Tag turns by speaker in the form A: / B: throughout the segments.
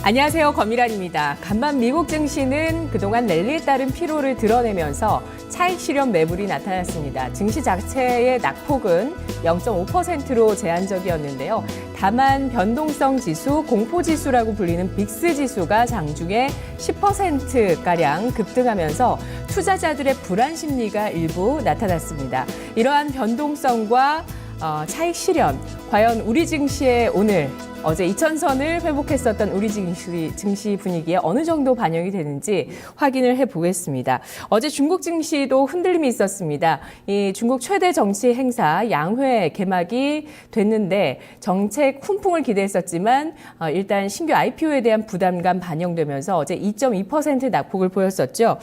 A: 안녕하세요. 권미란입니다. 간밤 미국 증시는 그동안 랠리에 따른 피로를 드러내면서 차익 실현 매물이 나타났습니다. 증시 자체의 낙폭은 0.5%로 제한적이었는데요. 다만 변동성 지수, 공포지수라고 불리는 빅스 지수가 장중에 10%가량 급등하면서 투자자들의 불안 심리가 일부 나타났습니다. 이러한 변동성과 차익 실현, 과연 우리 증시의 오늘 어제 2000선을 회복했었던 우리 증시 분위기에 어느 정도 반영이 되는지 확인을 해보겠습니다. 어제 중국 증시도 흔들림이 있었습니다. 이 중국 최대 정치 행사 양회 개막이 됐는데 정책 훈풍을 기대했었지만 일단 신규 IPO에 대한 부담감 반영되면서 어제 2.2% 낙폭을 보였었죠.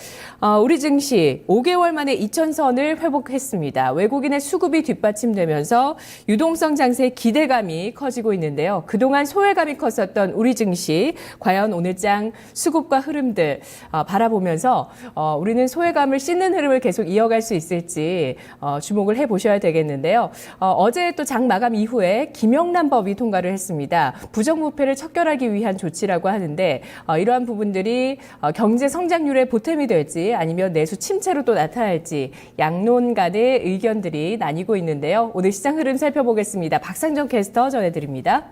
A: 우리 증시 5개월 만에 2000선을 회복했습니다. 외국인의 수급이 뒷받침되면서 유동성 장세의 기대감이 커지고 있는데요. 그동안 소외감이 컸었던 우리 증시, 과연 오늘장 수급과 흐름들 바라보면서 우리는 소외감을 씻는 흐름을 계속 이어갈 수 있을지 주목을 해보셔야 되겠는데요. 어제 또 장 마감 이후에 김영란 법이 통과를 했습니다. 부정부패를 척결하기 위한 조치라고 하는데 이러한 부분들이 경제 성장률에 보탬이 될지 아니면 내수 침체로 또 나타날지 양론 간의 의견들이 나뉘고 있는데요. 오늘 시장 흐름 살펴보겠습니다. 박상정 캐스터 전해드립니다.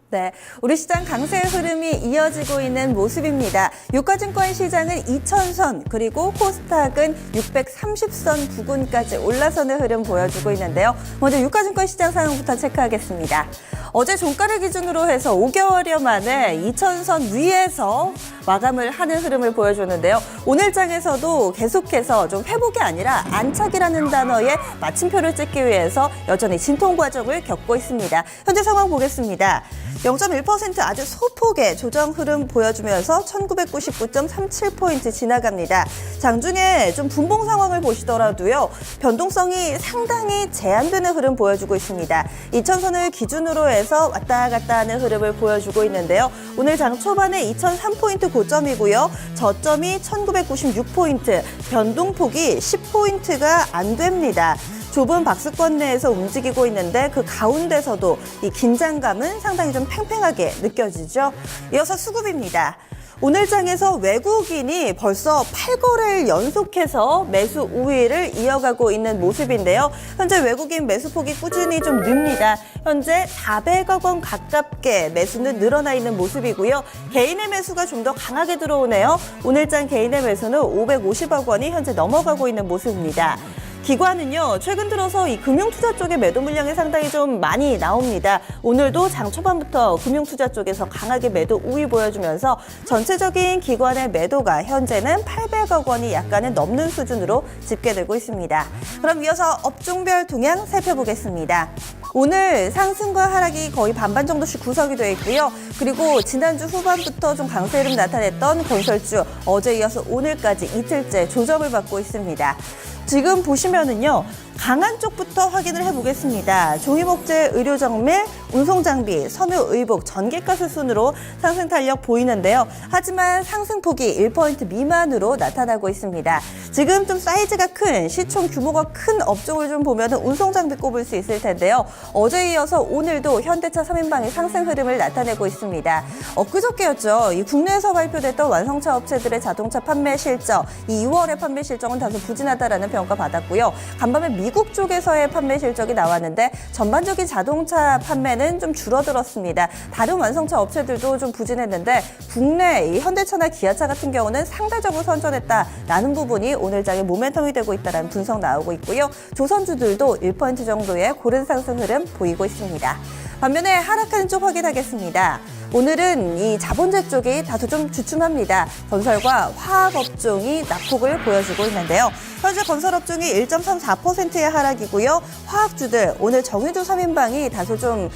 B: 네, 우리 시장 강세 흐름이 이어지고 있는 모습입니다. 유가증권 시장은 2000선 그리고 코스닥은 630선 부근까지 올라서는 흐름 보여주고 있는데요. 먼저 유가증권 시장 상황부터 체크하겠습니다. 어제 종가를 기준으로 해서 5개월여 만에 2000선 위에서 마감을 하는 흐름을 보여줬는데요. 오늘 장에서도 계속해서 좀 회복이 아니라 안착이라는 단어에 마침표를 찍기 위해서 여전히 진통 과정을 겪고 있습니다. 현재 상황 보겠습니다. 0.1% 아주 소폭의 조정 흐름 보여주면서 1999.37포인트 지나갑니다. 장중에 좀 분봉 상황을 보시더라도요. 변동성이 상당히 제한되는 흐름 보여주고 있습니다. 2000선을 기준으로 해서 왔다 갔다 하는 흐름을 보여주고 있는데요. 오늘 장 초반에 2003포인트 고점이고요. 저점이 1996포인트, 변동폭이 10포인트가 안 됩니다. 좁은 박스권 내에서 움직이고 있는데 그 가운데서도 이 긴장감은 상당히 좀 팽팽하게 느껴지죠. 이어서 수급입니다. 오늘 장에서 외국인이 벌써 8거래일 연속해서 매수 우위를 이어가고 있는 모습인데요. 현재 외국인 매수폭이 꾸준히 좀 늡니다. 현재 400억 원 가깝게 매수는 늘어나 있는 모습이고요. 개인의 매수가 좀 더 강하게 들어오네요. 오늘 장 개인의 매수는 550억 원이 현재 넘어가고 있는 모습입니다. 기관은요, 최근 들어서 이 금융투자 쪽의 매도 물량이 상당히 좀 많이 나옵니다. 오늘도 장 초반부터 금융투자 쪽에서 강하게 매도 우위 보여주면서 전체적인 기관의 매도가 현재는 800억 원이 약간은 넘는 수준으로 집계되고 있습니다. 그럼 이어서 업종별 동향 살펴보겠습니다. 오늘 상승과 하락이 거의 반반 정도씩 구성이 되어 있고요. 그리고 지난주 후반부터 좀 강세 흐름 나타냈던 건설주, 어제 이어서 오늘까지 이틀째 조정을 받고 있습니다. 지금 보시면은요, 강한 쪽부터 확인을 해보겠습니다. 종이목재, 의료정밀, 운송장비, 섬유의복, 전기가스 순으로 상승 탄력 보이는데요. 하지만 상승폭이 1% 미만으로 나타나고 있습니다. 지금 좀 사이즈가 큰, 시총 규모가 큰 업종을 좀 보면 운송장비 꼽을 수 있을 텐데요. 어제 이어서 오늘도 현대차 3인방의 상승 흐름을 나타내고 있습니다. 엊그저께였죠. 이 국내에서 발표됐던 완성차 업체들의 자동차 판매 실적, 이 2월의 판매 실적은 다소 부진하다라는 평가 받았고요. 간밤에 미국 쪽에서의 판매 실적이 나왔는데 전반적인 자동차 판매는 좀 줄어들었습니다. 다른 완성차 업체들도 좀 부진했는데 국내 이 현대차나 기아차 같은 경우는 상대적으로 선전했다라는 부분이 오늘 장의 모멘텀이 되고 있다는 분석 나오고 있고요. 조선주들도 1% 정도의 고른 상승 흐름 보이고 있습니다. 반면에 하락하는 쪽 확인하겠습니다. 오늘은 이 자본재 쪽이 다소 좀 주춤합니다. 건설과 화학업종이 낙폭을 보여주고 있는데요. 현재 건설업종이 1.34%의 하락이고요. 화학주들, 오늘 정유주 3인방이 다소 좀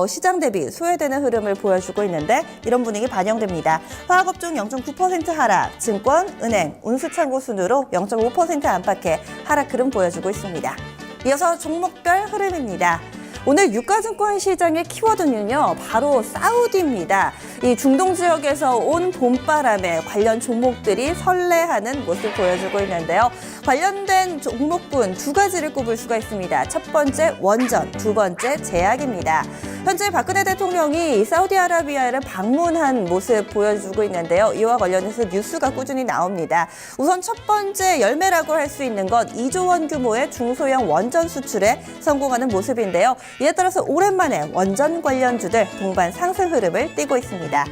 B: 시장 대비 소외되는 흐름을 보여주고 있는데 이런 분위기 반영됩니다. 화학업종 0.9% 하락, 증권, 은행, 운수창고 순으로 0.5% 안팎의 하락 흐름 보여주고 있습니다. 이어서 종목별 흐름입니다. 오늘 유가증권 시장의 키워드는요, 바로 사우디입니다. 이 중동 지역에서 온 봄바람에 관련 종목들이 설레하는 모습 보여주고 있는데요. 관련된 종목군 두 가지를 꼽을 수가 있습니다. 첫 번째 원전, 두 번째 제약입니다. 현재 박근혜 대통령이 사우디아라비아를 방문한 모습 보여주고 있는데요. 이와 관련해서 뉴스가 꾸준히 나옵니다. 우선 첫 번째 열매라고 할 수 있는 건 2조 원 규모의 중소형 원전 수출에 성공하는 모습인데요. 이에 따라서 오랜만에 원전 관련주들 동반 상승 흐름을 띠고 있습니다.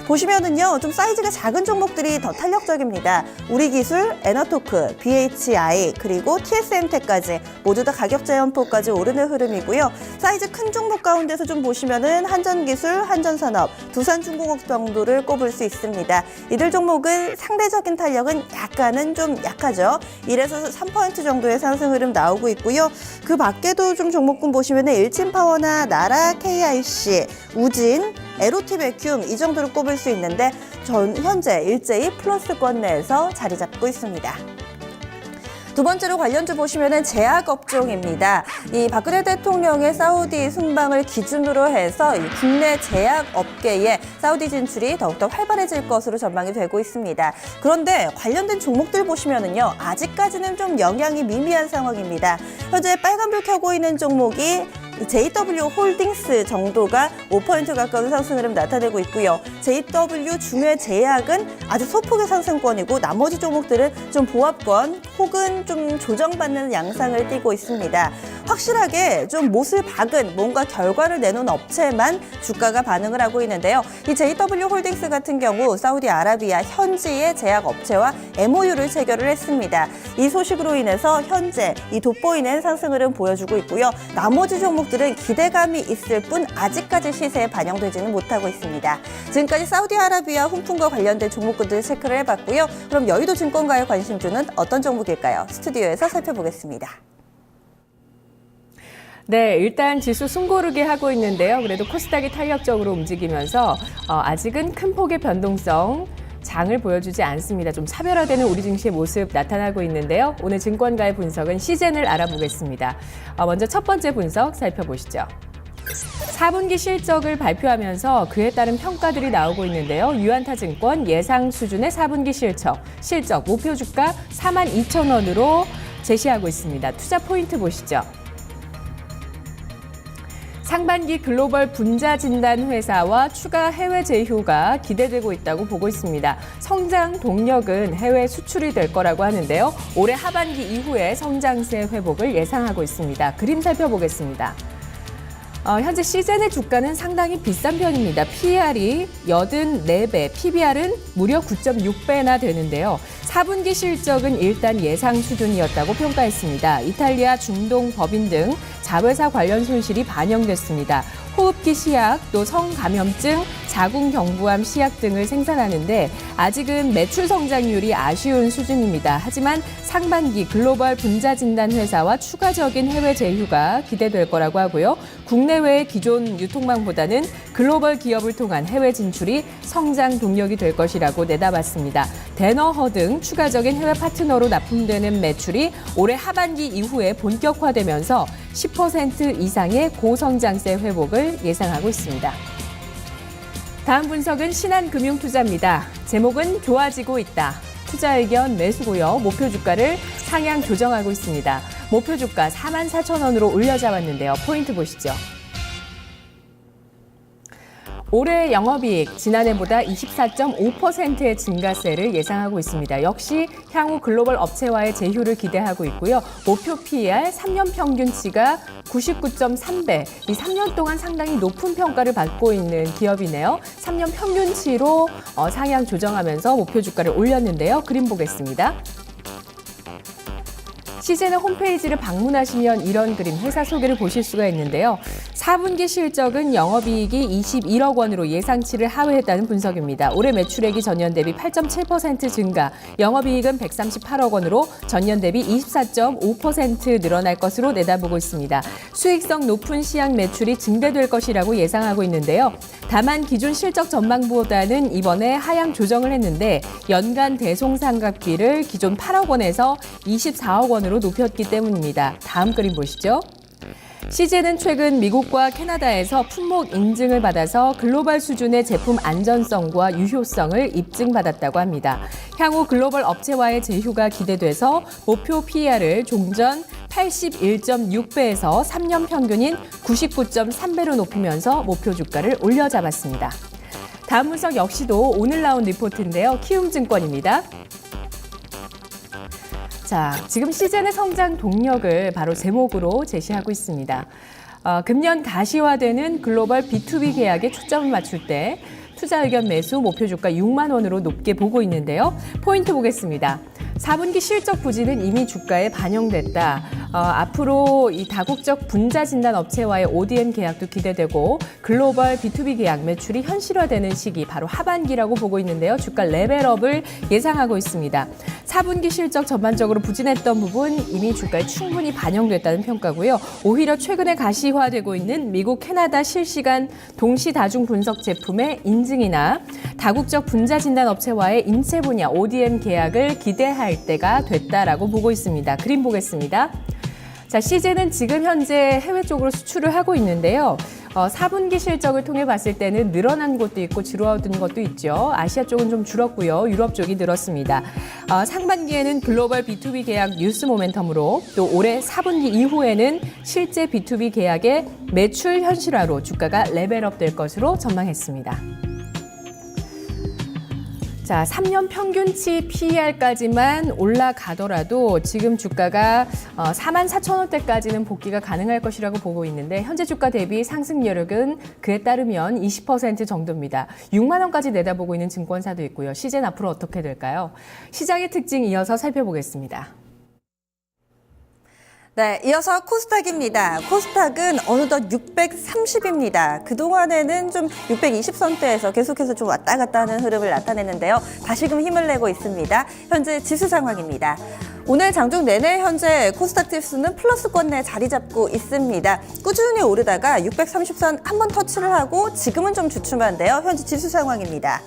B: 보시면은요, 좀 사이즈가 작은 종목들이 더 탄력적입니다. 우리기술, 에너토크, BHI, 그리고 TSM텍까지 모두 다 가격 제한폭까지 오르는 흐름이고요. 사이즈 큰 종목 가운데서 좀 보시면은 한전기술, 한전산업, 두산중공업 정도를 꼽을 수 있습니다. 이들 종목은 상대적인 탄력은 약간은 좀 약하죠. 1에서 3% 정도의 상승 흐름 나오고 있고요. 그 밖에도 좀 종목군 보시면은 일진파워나 나라 KIC, 우진, 에로티베큐움 이 정도를 꼽을 수 있는데 현재 일제히 플러스권 내에서 자리 잡고 있습니다. 두 번째로 관련주 보시면은 제약업종입니다. 이 박근혜 대통령의 사우디 순방을 기준으로 해서 이 국내 제약업계의 사우디 진출이 더욱더 활발해질 것으로 전망이 되고 있습니다. 그런데 관련된 종목들 보시면은요, 아직까지는 좀 영향이 미미한 상황입니다. 현재 빨간불 켜고 있는 종목이 JW 홀딩스 정도가 5% 가까운 상승 흐름 나타내고 있고요. JW 중외 제약은 아주 소폭의 상승권이고 나머지 종목들은 좀 보합권 혹은 좀 조정받는 양상을 띠고 있습니다. 확실하게 좀 못을 박은 뭔가 결과를 내놓은 업체만 주가가 반응을 하고 있는데요. 이 JW 홀딩스 같은 경우 사우디아라비아 현지의 제약업체와 MOU를 체결을 했습니다. 이 소식으로 인해서 현재 이 돋보이는 상승 흐름 보여주고 있고요. 나머지 종목들은 기대감이 있을 뿐 아직까지 시세에 반영되지는 못하고 있습니다. 지금까지 사우디아라비아 훈풍과 관련된 종목군들 체크를 해봤고요. 그럼 여의도 증권가의 관심주는 어떤 종목일까요? 스튜디오에서 살펴보겠습니다.
A: 네, 일단 지수 숨고르게 하고 있는데요. 그래도 코스닥이 탄력적으로 움직이면서 아직은 큰 폭의 변동성 장을 보여주지 않습니다. 좀 차별화되는 우리 증시의 모습 나타나고 있는데요. 오늘 증권가의 분석은 시젠을 알아보겠습니다. 먼저 첫 번째 분석 살펴보시죠. 4분기 실적을 발표하면서 그에 따른 평가들이 나오고 있는데요. 유안타증권 예상 수준의 4분기 실적 목표 주가 42,000원으로 제시하고 있습니다. 투자 포인트 보시죠. 상반기 글로벌 분자 진단 회사와 추가 해외 제휴가 기대되고 있다고 보고 있습니다. 성장 동력은 해외 수출이 될 거라고 하는데요. 올해 하반기 이후에 성장세 회복을 예상하고 있습니다. 그림 살펴보겠습니다. 현재 시젠의 주가는 상당히 비싼 편입니다. PER이 84배, PBR은 무려 9.6배나 되는데요. 4분기 실적은 일단 예상 수준이었다고 평가했습니다. 이탈리아, 중동 법인 등 자회사 관련 손실이 반영됐습니다. 호흡기 시약, 또 성감염증, 자궁경부암 시약 등을 생산하는데 아직은 매출 성장률이 아쉬운 수준입니다. 하지만 상반기 글로벌 분자 진단 회사와 추가적인 해외 제휴가 기대될 거라고 하고요. 국내외의 기존 유통망보다는 글로벌 기업을 통한 해외 진출이 성장 동력이 될 것이라고 내다봤습니다. 데너허 등 추가적인 해외 파트너로 납품되는 매출이 올해 하반기 이후에 본격화되면서 10% 이상의 고성장세 회복을 예상하고 있습니다. 다음 분석은 신한금융투자입니다. 제목은 좋아지고 있다. 투자 의견 매수고요. 목표 주가를 상향 조정하고 있습니다. 목표 주가 44,000원으로 올려잡았는데요. 포인트 보시죠. 올해 영업이익 지난해보다 24.5%의 증가세를 예상하고 있습니다. 역시 향후 글로벌 업체와의 제휴를 기대하고 있고요. 목표 PER 3년 평균치가 99.3배, 이 3년 동안 상당히 높은 평가를 받고 있는 기업이네요. 3년 평균치로 상향 조정하면서 목표 주가를 올렸는데요. 그림 보겠습니다. 시젠의 홈페이지를 방문하시면 이런 그림, 회사 소개를 보실 수가 있는데요. 4분기 실적은 영업이익이 21억 원으로 예상치를 하회했다는 분석입니다. 올해 매출액이 전년 대비 8.7% 증가, 영업이익은 138억 원으로 전년 대비 24.5% 늘어날 것으로 내다보고 있습니다. 수익성 높은 시약 매출이 증대될 것이라고 예상하고 있는데요. 다만 기존 실적 전망보다는 이번에 하향 조정을 했는데 연간 대송상각비를 기존 8억 원에서 24억 원으로 높였기 때문입니다. 다음 그림 보시죠. CJ는 최근 미국과 캐나다에서 품목 인증을 받아서 글로벌 수준의 제품 안전성과 유효성을 입증받았다고 합니다. 향후 글로벌 업체와의 제휴가 기대돼서 목표 PER을 종전 81.6배에서 3년 평균인 99.3배로 높이면서 목표 주가를 올려잡았습니다. 다음 분석 역시도 오늘 나온 리포트인데요. 키움증권입니다. 자, 지금 CJ의 성장 동력을 바로 제목으로 제시하고 있습니다. 금년 가시화되는 글로벌 B2B 계약에 초점을 맞출 때 투자 의견 매수 목표 주가 6만 원으로 높게 보고 있는데요. 포인트 보겠습니다. 4분기 실적 부진은 이미 주가에 반영됐다. 앞으로 이 다국적 분자 진단 업체와의 ODM 계약도 기대되고 글로벌 B2B 계약 매출이 현실화되는 시기 바로 하반기라고 보고 있는데요. 주가 레벨업을 예상하고 있습니다. 4분기 실적 전반적으로 부진했던 부분 이미 주가에 충분히 반영됐다는 평가고요. 오히려 최근에 가시화되고 있는 미국, 캐나다 실시간 동시 다중 분석 제품의 인증이나 다국적 분자 진단 업체와의 인체 분야 ODM 계약을 기대할 때가 됐다라고 보고 있습니다. 그림 보겠습니다. 자, CJ는 지금 현재 해외 쪽으로 수출을 하고 있는데요. 4분기 실적을 통해 봤을 때는 늘어난 곳도 있고 줄어든 것도 있죠. 아시아 쪽은 좀 줄었고요. 유럽 쪽이 늘었습니다. 상반기에는 글로벌 B2B 계약 뉴스 모멘텀으로 또 올해 4분기 이후에는 실제 B2B 계약의 매출 현실화로 주가가 레벨업 될 것으로 전망했습니다. 자, 3년 평균치 PER까지만 올라가더라도 지금 주가가 44,000원대까지는 복귀가 가능할 것이라고 보고 있는데 현재 주가 대비 상승 여력은 그에 따르면 20% 정도입니다. 6만 원까지 내다보고 있는 증권사도 있고요. CJ는 앞으로 어떻게 될까요? 시장의 특징 이어서 살펴보겠습니다.
B: 네, 이어서 코스닥입니다. 코스닥은 어느덧 630입니다. 그동안에는 좀 620선대에서 계속해서 좀 왔다 갔다 하는 흐름을 나타냈는데요. 다시금 힘을 내고 있습니다. 현재 지수 상황입니다. 오늘 장중 내내 현재 코스닥 지수는 플러스권 내 자리 잡고 있습니다. 꾸준히 오르다가 630선 한번 터치를 하고 지금은 좀 주춤한데요. 현재 지수 상황입니다.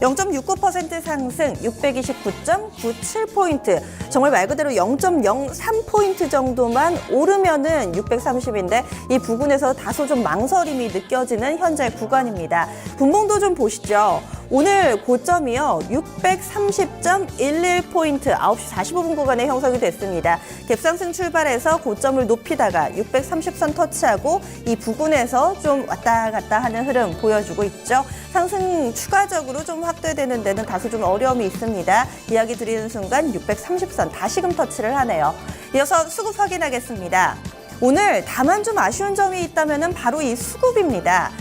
B: 0.69% 상승 629.97포인트. 정말 말 그대로 0.03포인트 정도만 오르면은 630인데 이 부분에서 다소 좀 망설임이 느껴지는 현재 구간입니다. 분봉도 좀 보시죠. 오늘 고점이요. 630.11포인트 9시 45분 구간에 형성이 됐습니다. 갭상승 출발해서 고점을 높이다가 630선 터치하고 이 부근에서 좀 왔다 갔다 하는 흐름 보여주고 있죠. 상승 추가적으로 좀 확대되는 데는 다소 좀 어려움이 있습니다. 이야기 드리는 순간 630선 다시금 터치를 하네요. 이어서 수급 확인하겠습니다. 오늘 다만 좀 아쉬운 점이 있다면 바로 이 수급입니다.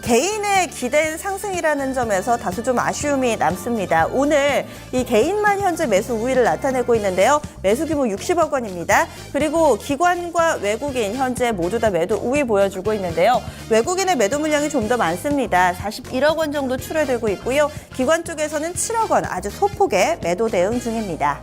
B: 개인의 기댄 상승이라는 점에서 다소 좀 아쉬움이 남습니다. 오늘 이 개인만 현재 매수 우위를 나타내고 있는데요. 매수 규모 60억 원입니다. 그리고 기관과 외국인 현재 모두 다 매도 우위 보여주고 있는데요. 외국인의 매도 물량이 좀 더 많습니다. 41억 원 정도 출회되고 있고요. 기관 쪽에서는 7억 원 아주 소폭의 매도 대응 중입니다.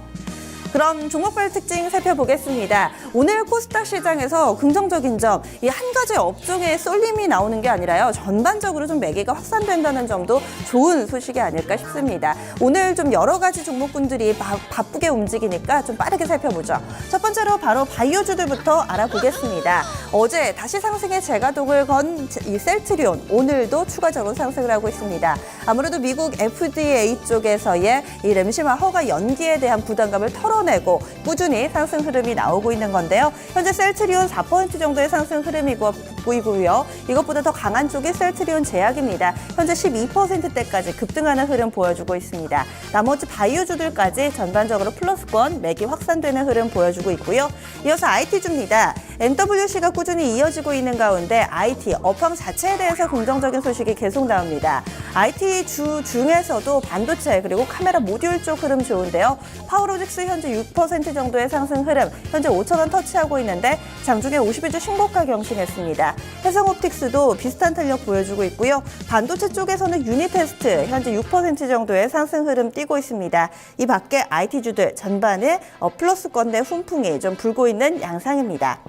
B: 그럼 종목별 특징 살펴보겠습니다. 오늘 코스닥 시장에서 긍정적인 점, 이 한 가지 업종에 쏠림이 나오는 게 아니라요. 전반적으로 좀 매기가 확산된다는 점도 좋은 소식이 아닐까 싶습니다. 오늘 좀 여러 가지 종목군들이 바쁘게 움직이니까 좀 빠르게 살펴보죠. 첫 번째로 바로 바이오주들부터 알아보겠습니다. 어제 다시 상승의 재가동을 건 이 셀트리온, 오늘도 추가적으로 상승을 하고 있습니다. 아무래도 미국 FDA 쪽에서의 이 램시마 허가 연기에 대한 부담감을 털어내고 꾸준히 상승 흐름이 나오고 있는 건데요. 현재 셀트리온 4% 정도의 상승 흐름이 보이고요. 이것보다 더 강한 쪽이 셀트리온 제약입니다. 현재 12%대까지 급등하는 흐름 보여주고 있습니다. 나머지 바이오주들까지 전반적으로 플러스권 매기 확산되는 흐름 보여주고 있고요. 이어서 IT주입니다. NWC가 꾸준히 이어지고 있는 가운데 IT, 업황 자체에 대해서 긍정적인 소식이 계속 나옵니다. IT 주 중에서도 반도체 그리고 카메라 모듈 쪽 흐름 좋은데요. 파워로직스 현재 6% 정도의 상승 흐름, 현재 5,000원 터치하고 있는데 장중에 52주 신고가 경신했습니다. 해성옵틱스도 비슷한 탄력 보여주고 있고요. 반도체 쪽에서는 유니테스트 현재 6% 정도의 상승 흐름 띄고 있습니다. 이 밖에 IT주들 전반에 플러스권 내 훈풍이 좀 불고 있는 양상입니다.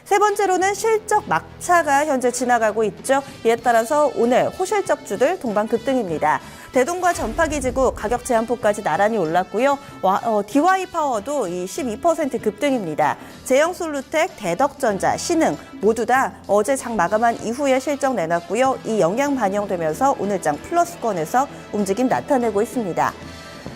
B: 세 번째로는 실적 막차가 현재 지나가고 있죠. 이에 따라서 오늘 호실적주들 동반 급등입니다. 대동과 전파기지국 가격 제한폭까지 나란히 올랐고요. DY파워도 이 12% 급등입니다. 제형솔루텍, 대덕전자, 신흥 모두 다 어제 장 마감한 이후에 실적 내놨고요. 이 영향 반영되면서 오늘 장 플러스권에서 움직임 나타내고 있습니다.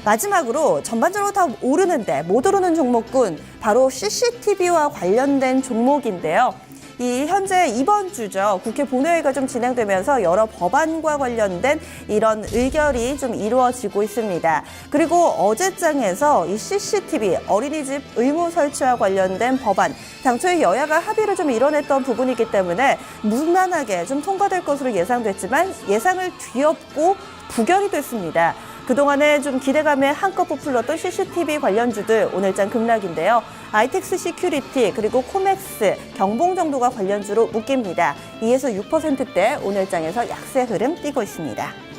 B: 마지막으로 전반적으로 다 오르는데 못 오르는 종목군 바로 CCTV와 관련된 종목인데요. 이 현재 이번 주죠. 국회 본회의가 좀 진행되면서 여러 법안과 관련된 이런 의결이 좀 이루어지고 있습니다. 그리고 어제장에서 이 CCTV 어린이집 의무 설치와 관련된 법안, 당초에 여야가 합의를 좀 이뤄냈던 부분이기 때문에 무난하게 좀 통과될 것으로 예상됐지만 예상을 뒤엎고 부결이 됐습니다. 그동안에 좀 기대감에 한껏 부풀렀던 CCTV 관련주들 오늘장 급락인데요. 아이텍스 시큐리티 그리고 코맥스, 경봉 정도가 관련주로 묶입니다. 2에서 6%대 오늘장에서 약세 흐름 띄고 있습니다.